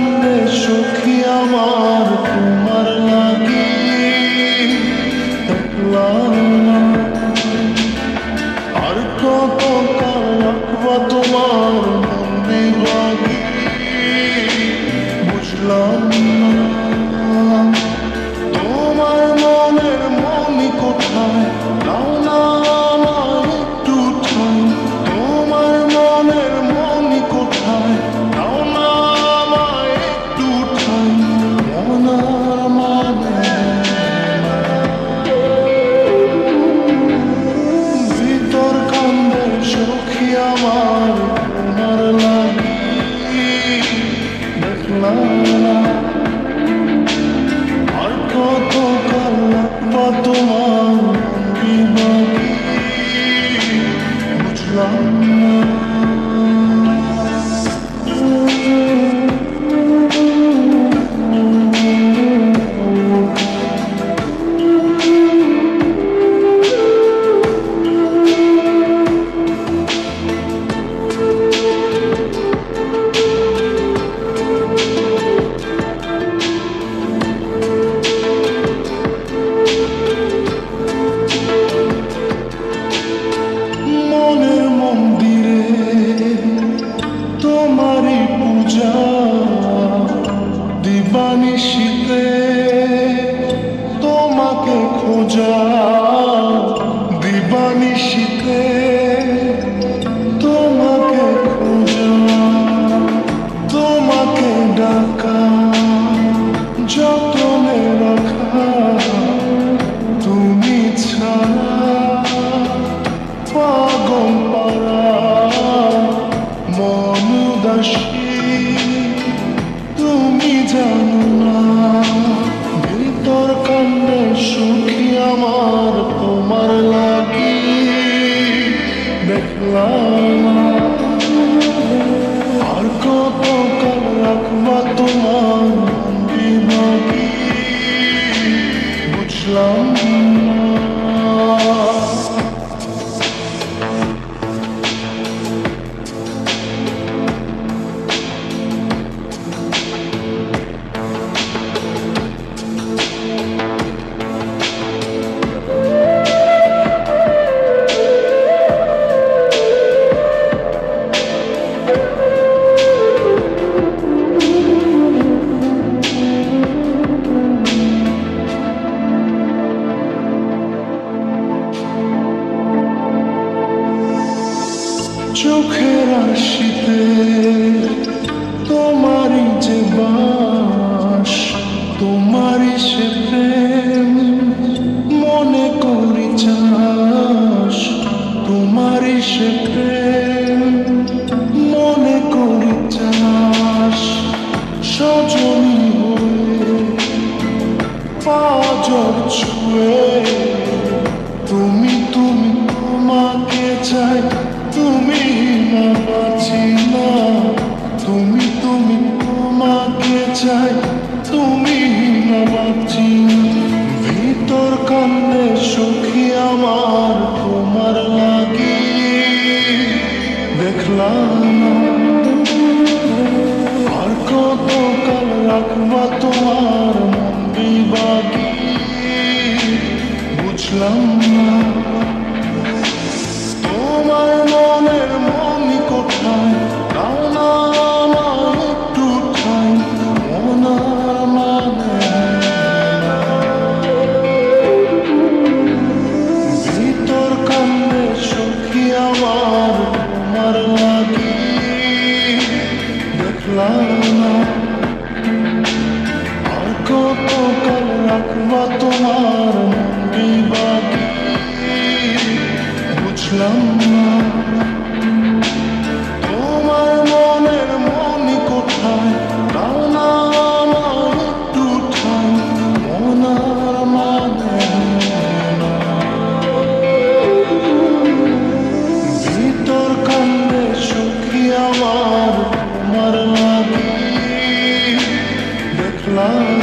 কান্দে সখী আমার তোমার লাগি দেখলাম না। আর কত কাল রাখবা তোমার মন বিভাগী বুঝলাম না। তোমার মনের মনি কোথায় দাও না আমায় একটু ঠাই। তোমার মনের মনি কোথায় দাও না আমায় একটু ঠাই। মন আর মানে ভিতর কান্দে সখী আমার তোমার লাগি দেখলাম না। আর কত কাল রাখবা তোমার বিভাগী বুঝলাম না। মনের মন্দিরে তোমারই পূজা দিবানিশীতে তোমাকে খোঁজা দিবানিশীতে তোমাকে খোঁজা তোমাকে ডাকা যতনে রাখা তুমি ছাড়া পাগল পারা মন উদাসী তুমি জানো না। ভিতর কান্দে সুখী আমার তোমার লাগি দেখলাম না। আর কত কাল রাখবা তোমার মন বিভাগী বুঝলাম না। চোখের আশিতে তোমারই যে বাস তোমারই সে প্রেম মনে করি চাস। তোমারই সে প্রেম মনে করি চাস। সজনী হয়ে পাজর ছুঁয়ে তুমি তুমি তোমাকে চাই। তুমি না বাঁচি না তুমি তুমি তোমাকে চাই। তুমি না বাঁচি ভিতর কান্দে সখী আমার তোমার লাগি দেখলাম না। আর কত কাল রাখবা তোমার মন বিভাগী বুঝলাম না। তোমার মনের মনি কোথায় দাও না আমায় একটু ঠাই। মন আর মানে ভিতর কান্দে সখী আমার তোমার লাগি দেখলাম না। আর কত কাল রাখবা তোমার মন বিভাগী বুঝলাম না। তোমার মনের মনি কোথায় দাও না আমায় একটু ঠাই। মন আর মানে না ভিতর কান্দে সখী আমার তোমার লাগি দেখলাম